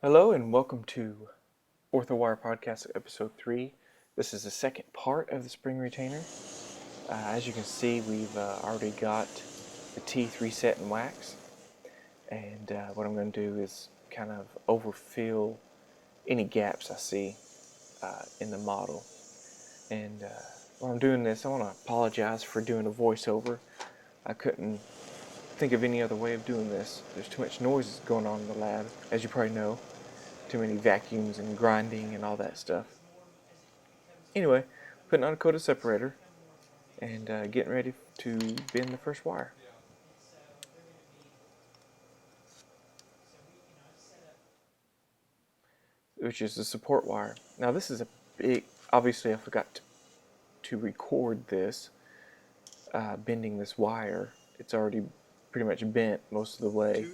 Hello and welcome to Ortho Wire Podcast episode 3. This is the second part of the spring retainer. As you can see, we've already got the teeth reset in wax, and what I'm going to do is kind of overfill any gaps I see in the model. And while I'm doing this, I want to apologize for doing a voiceover. I couldn't think of any other way of doing this. There's too much noise going on in the lab, as you probably know. Too many vacuums and grinding and all that stuff. Anyway, putting on a coated separator and getting ready to bend the first wire, which is the support wire. Now this is a big, obviously I forgot to record this, bending this wire. It's already pretty much bent most of the way.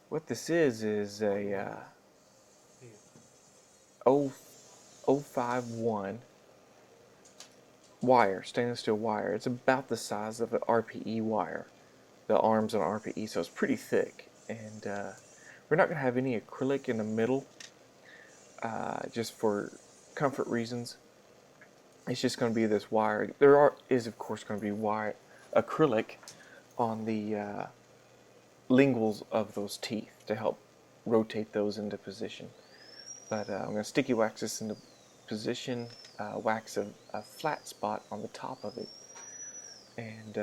What this is a 051 wire, stainless steel wire. It's about the size of an RPE wire. The arms on RPE, so it's pretty thick. And we're not going to have any acrylic in the middle, just for comfort reasons. It's just going to be this wire. Is of course going to be acrylic on the linguals of those teeth to help rotate those into position. But I'm going to sticky wax this into position, wax a flat spot on the top of it, and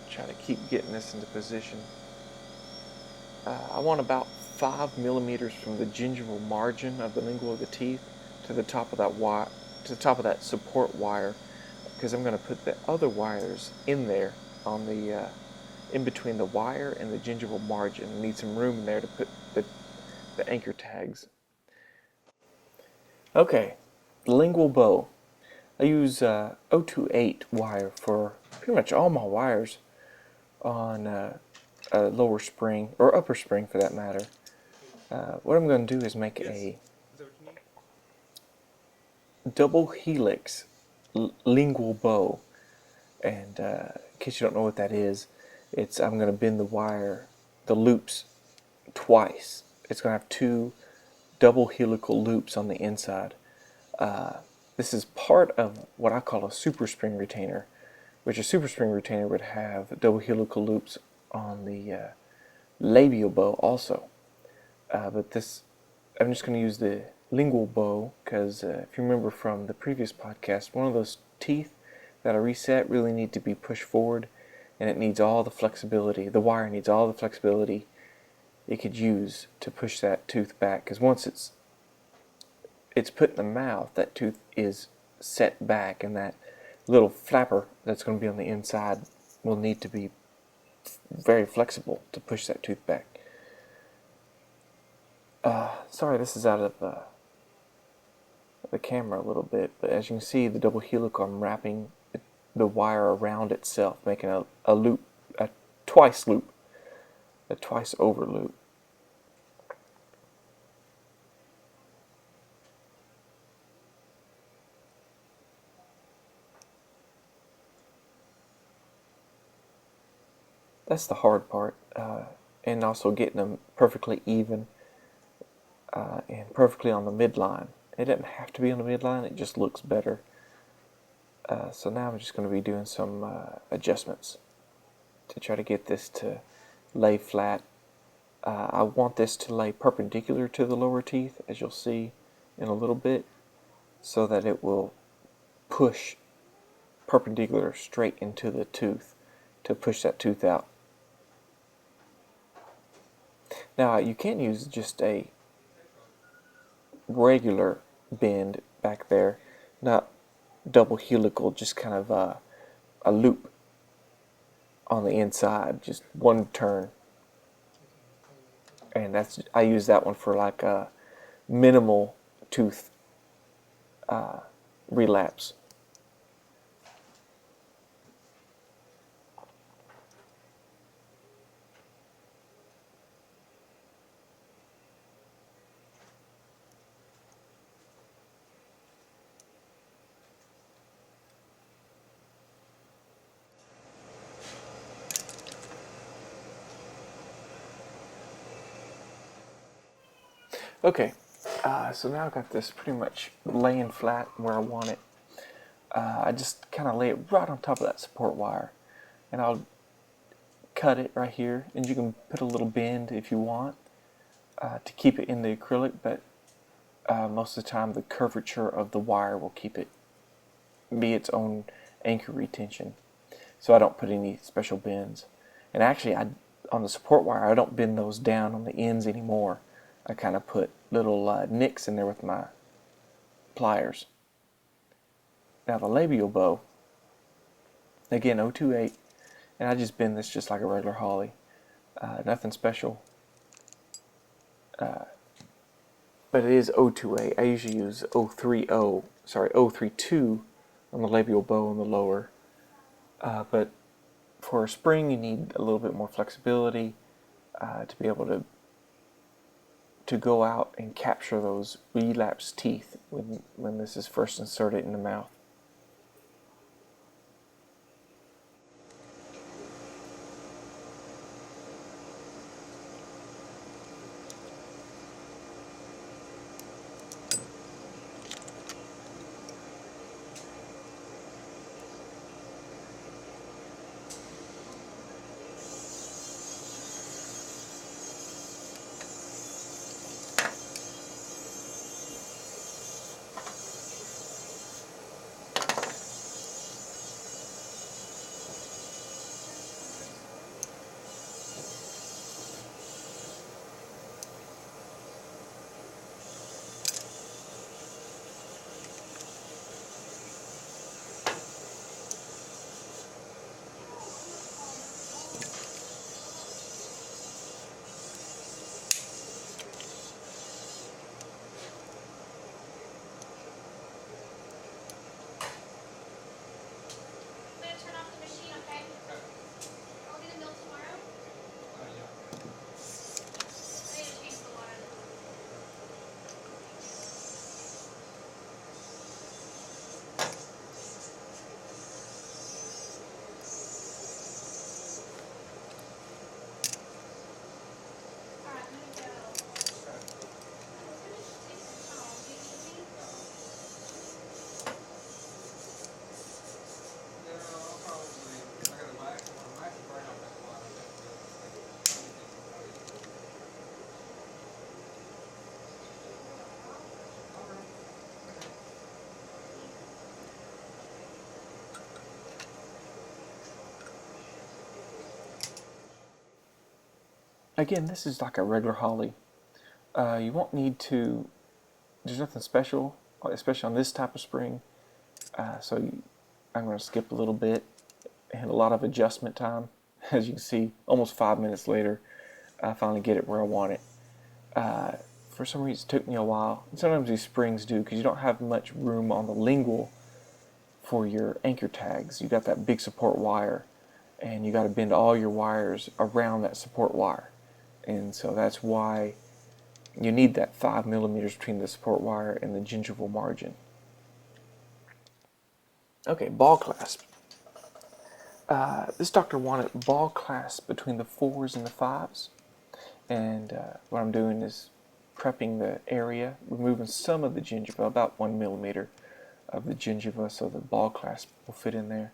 try to keep getting this into position. I want about 5 millimeters from the gingival margin of the lingual of the teeth to the top of that wire, to the top of that support wire, because I'm going to put the other wires in there on the in between the wire and the gingival margin. I need some room in there to put the anchor tags. Okay, lingual bow. I use 028 wire for pretty much all my wires on a lower spring, or upper spring for that matter. What I'm going to do is make a double helix lingual bow. And in case you don't know what that is, I'm going to bend the wire, the loops, twice. It's going to have two double helical loops on the inside. This is part of what I call a super spring retainer, which a super spring retainer would have double helical loops on the labial bow also. But this, I'm just going to use the lingual bow because if you remember from the previous podcast, one of those teeth that I reset really need to be pushed forward, and it needs all the flexibility. The wire needs all the flexibility it could use to push that tooth back, because once it's put in the mouth, that tooth is set back, and that little flapper that's going to be on the inside will need to be very flexible to push that tooth back. Sorry, this is out of the camera a little bit, but as you can see, the double helical, I'm wrapping the wire around itself, making a loop, a twice loop, a twice over loop. That's the hard part, and also getting them perfectly even and perfectly on the midline. It doesn't have to be on the midline, it just looks better. So now I'm just going to be doing some adjustments to try to get this to lay flat. I want this to lay perpendicular to the lower teeth, as you'll see in a little bit, so that it will push perpendicular straight into the tooth to push that tooth out. Now you can use just a regular bend back there, not double helical, just kind of a loop on the inside, just one turn. And I use that one for like a minimal tooth relapse. Okay, so now I've got this pretty much laying flat where I want it. I just kind of lay it right on top of that support wire, and I'll cut it right here, and you can put a little bend if you want to keep it in the acrylic, but most of the time the curvature of the wire will keep it, be its own anchor retention. So I don't put any special bends. And actually, on the support wire, I don't bend those down on the ends anymore. I kind of put little nicks in there with my pliers. Now the labial bow, again 028, and I just bend this just like a regular hawley. Nothing special. But it is 028. I usually use 032 on the labial bow on the lower. But for a spring, you need a little bit more flexibility to be able to go out and capture those relapsed teeth when this is first inserted in the mouth. Again, this is like a regular hawley. You won't need to, there's nothing special, especially on this type of spring. I'm going to skip a little bit and a lot of adjustment time. As you can see, almost 5 minutes later, I finally get it where I want it. For some reason, it took me a while. And sometimes these springs do, because you don't have much room on the lingual for your anchor tags. You got that big support wire, and you got to bend all your wires around that support wire. And so that's why you need that 5 millimeters between the support wire and the gingival margin. Okay, ball clasp. This doctor wanted ball clasp between the 4s and the 5s. And what I'm doing is prepping the area, removing some of the gingiva, about 1 millimeter of the gingiva, so the ball clasp will fit in there.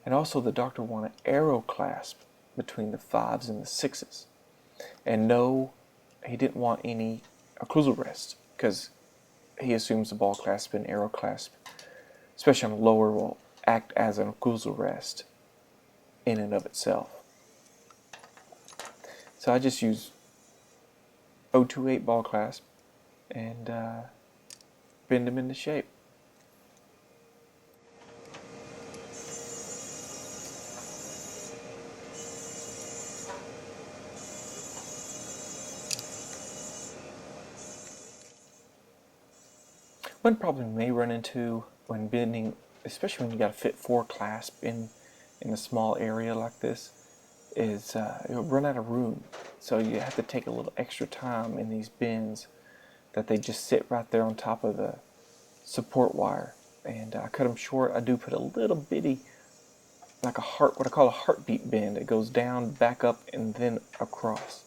And also the doctor wanted arrow clasp between the 5s and the 6s. And no, he didn't want any occlusal rest, because he assumes the ball clasp and arrow clasp, especially on the lower, will act as an occlusal rest in and of itself. So I just use 028 ball clasp and bend them into shape. One problem you may run into when bending, especially when you got to fit 4 clasp in a small area like this, is you'll run out of room. So you have to take a little extra time in these bends that they just sit right there on top of the support wire. And I cut them short. I do put a little bitty, like a heart, what I call a heartbeat bend. It goes down, back up, and then across.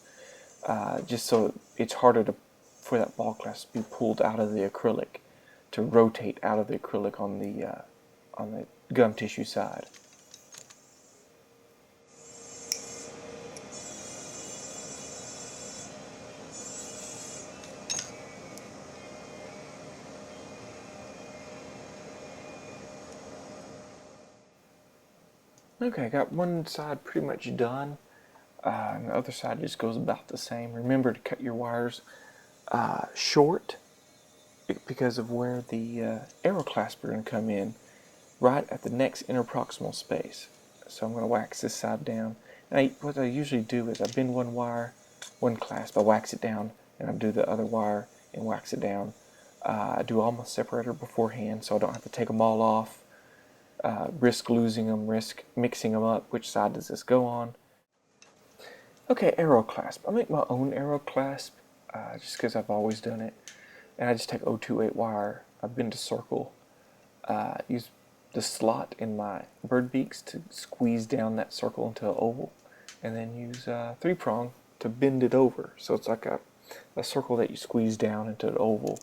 Just so it's harder to for that ball clasp to be pulled out of the acrylic, to rotate out of the acrylic on the gum tissue side. Okay, got one side pretty much done, and the other side just goes about the same. Remember to cut your wires short because of where the arrow clasp are going to come in, right at the next interproximal space. So I'm going to wax this side down. And what I usually do is I bend one wire, one clasp, I wax it down, and I do the other wire and wax it down. I do all my separator beforehand so I don't have to take them all off, risk losing them, risk mixing them up. Which side does this go on? Okay, arrow clasp. I make my own arrow clasp just because I've always done it. And I just take 028 wire, I bend a circle, use the slot in my bird beaks to squeeze down that circle into an oval, and then use 3-prong to bend it over. So it's like a circle that you squeeze down into an oval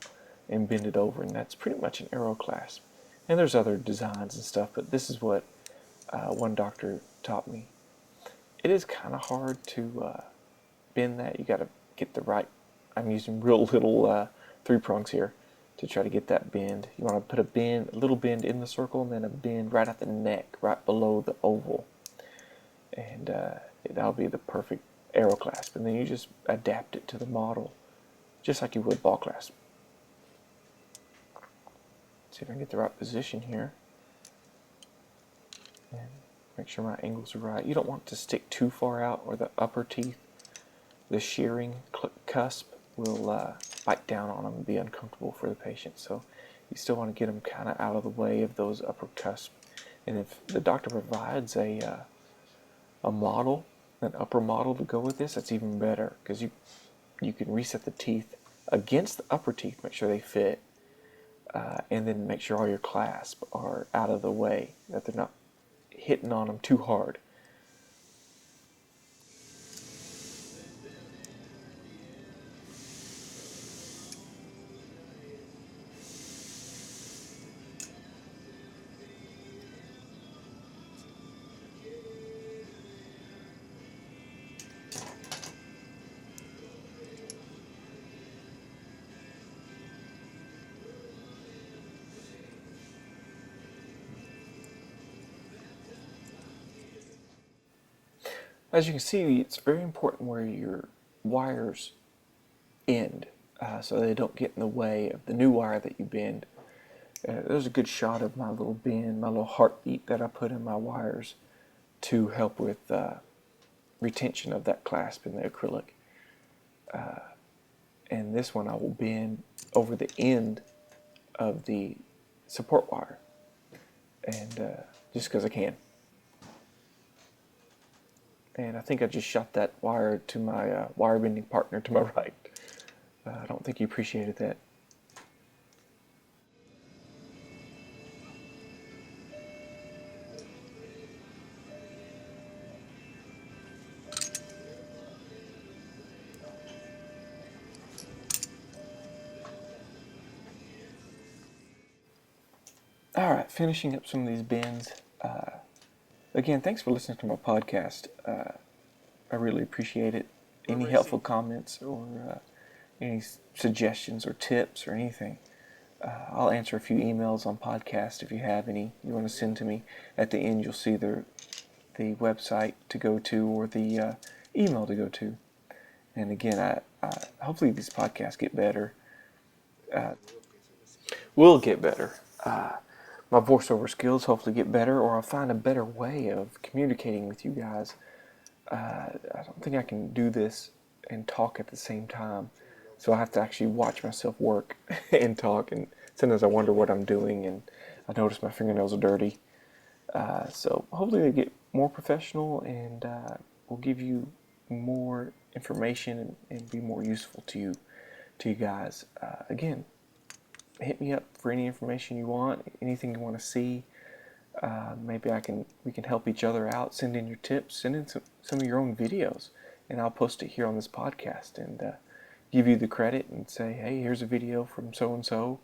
and bend it over, and that's pretty much an arrow clasp. And there's other designs and stuff, but this is what one doctor taught me. It is kind of hard to bend that. You got to get the right. I'm using real little 3-prongs here to try to get that bend. You want to put a little bend in the circle, and then a bend right at the neck, right below the oval, and that'll be the perfect arrow clasp. And then you just adapt it to the model, just like you would ball clasp. See if I can get the right position here, and make sure my angles are right. You don't want to stick too far out, or the upper teeth, the shearing cusp, will bite down on them and be uncomfortable for the patient. So you still want to get them kind of out of the way of those upper cusp. And if the doctor provides a model, an upper model to go with this, that's even better, because you can reset the teeth against the upper teeth, make sure they fit, and then make sure all your clasp are out of the way, that they're not hitting on them too hard. As you can see, it's very important where your wires end, so they don't get in the way of the new wire that you bend. There's a good shot of my little bend, my little heartbeat that I put in my wires to help with retention of that clasp in the acrylic. And this one I will bend over the end of the support wire, and just because I can. And I think I just shot that wire to my wire bending partner to my right. I don't think he appreciated that. Alright, finishing up some of these bends. Again, thanks for listening to my podcast. I really appreciate it. Any helpful comments or any suggestions or tips or anything, I'll answer a few emails on podcast if you have any you want to send to me. At the end, you'll see the website to go to, or the email to go to. And again, I hopefully these podcasts get better. Will get better. My voiceover skills hopefully get better, or I'll find a better way of communicating with you guys. I don't think I can do this and talk at the same time, so I have to actually watch myself work and talk, and sometimes I wonder what I'm doing, and I notice my fingernails are dirty. So hopefully they get more professional, and will give you more information and be more useful to you guys. Again, hit me up for any information you want, anything you want to see. Maybe we can help each other out. Send in your tips, send in some of your own videos, and I'll post it here on this podcast and give you the credit and say, hey, here's a video from so-and-so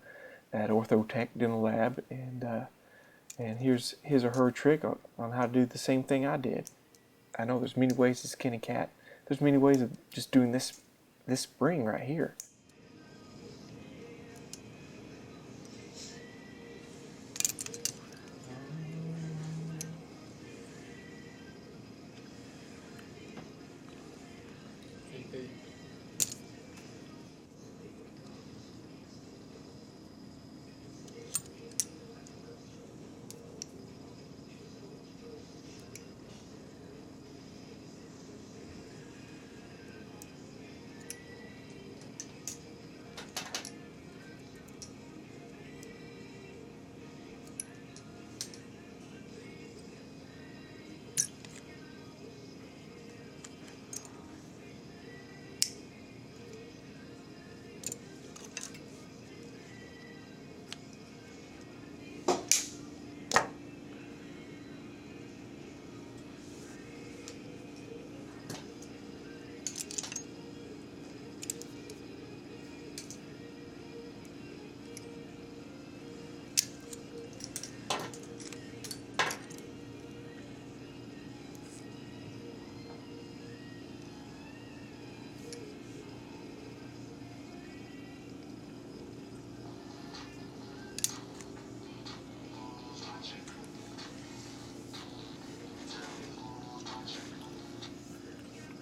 at Ortho Tech Dental Lab, and here's his or her trick on how to do the same thing I did. I know there's many ways to skin a cat. There's many ways of just doing this spring right here.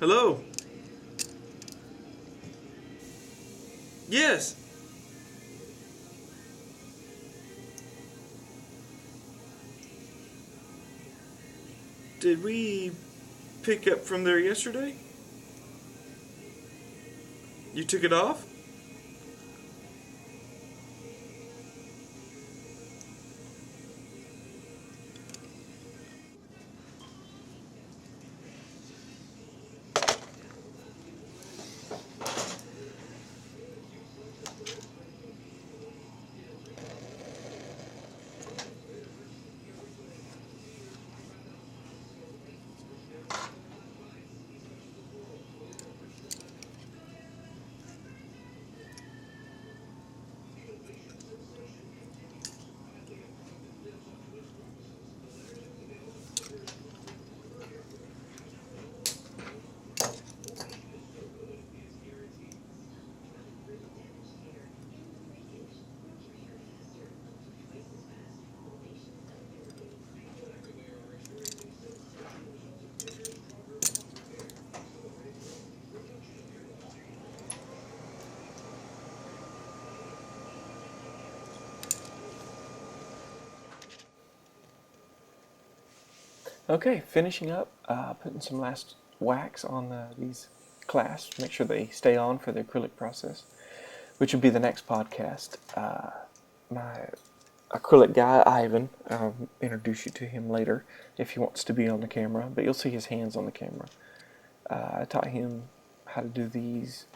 Hello? Yes. Did we pick up from there yesterday? You took it off? Okay, finishing up, putting some last wax on these clasps. Make sure they stay on for the acrylic process, which will be the next podcast. My acrylic guy, Ivan, I'll introduce you to him later if he wants to be on the camera, but you'll see his hands on the camera. I taught him how to do these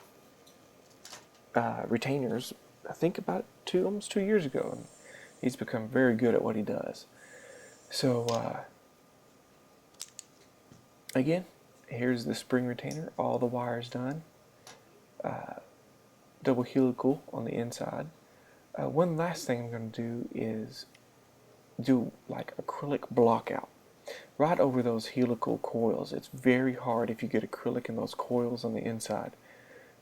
retainers, I think about almost 2 years ago, and he's become very good at what he does. So, again, here's the spring retainer, all the wires done, double helical on the inside. One last thing I'm going to do is do like acrylic block out right over those helical coils. It's very hard if you get acrylic in those coils on the inside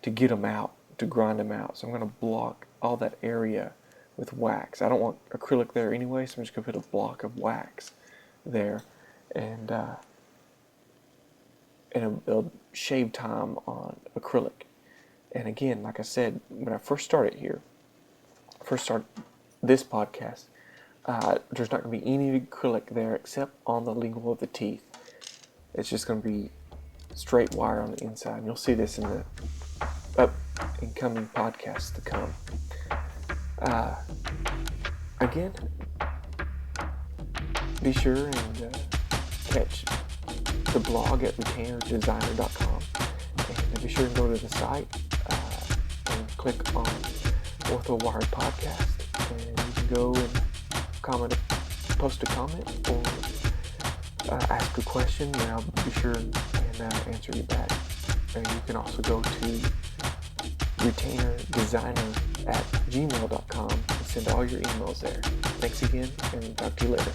to get them out, to grind them out. So I'm going to block all that area with wax. I don't want acrylic there anyway, so I'm just going to put a block of wax there, and it'll shave time on acrylic. And again, like I said, when I first started this podcast, there's not going to be any acrylic there except on the lingual of the teeth. It's just going to be straight wire on the inside. And you'll see this in the incoming podcasts to come. Again, be sure and catch the blog at retainerdesigner.com, and be sure and go to the site and click on Ortho Wired Podcast, and you can go and post a comment or ask a question, and I'll be sure and answer you back. And you can also go to retainerdesigner@gmail.com and send all your emails there. Thanks again, and talk to you later.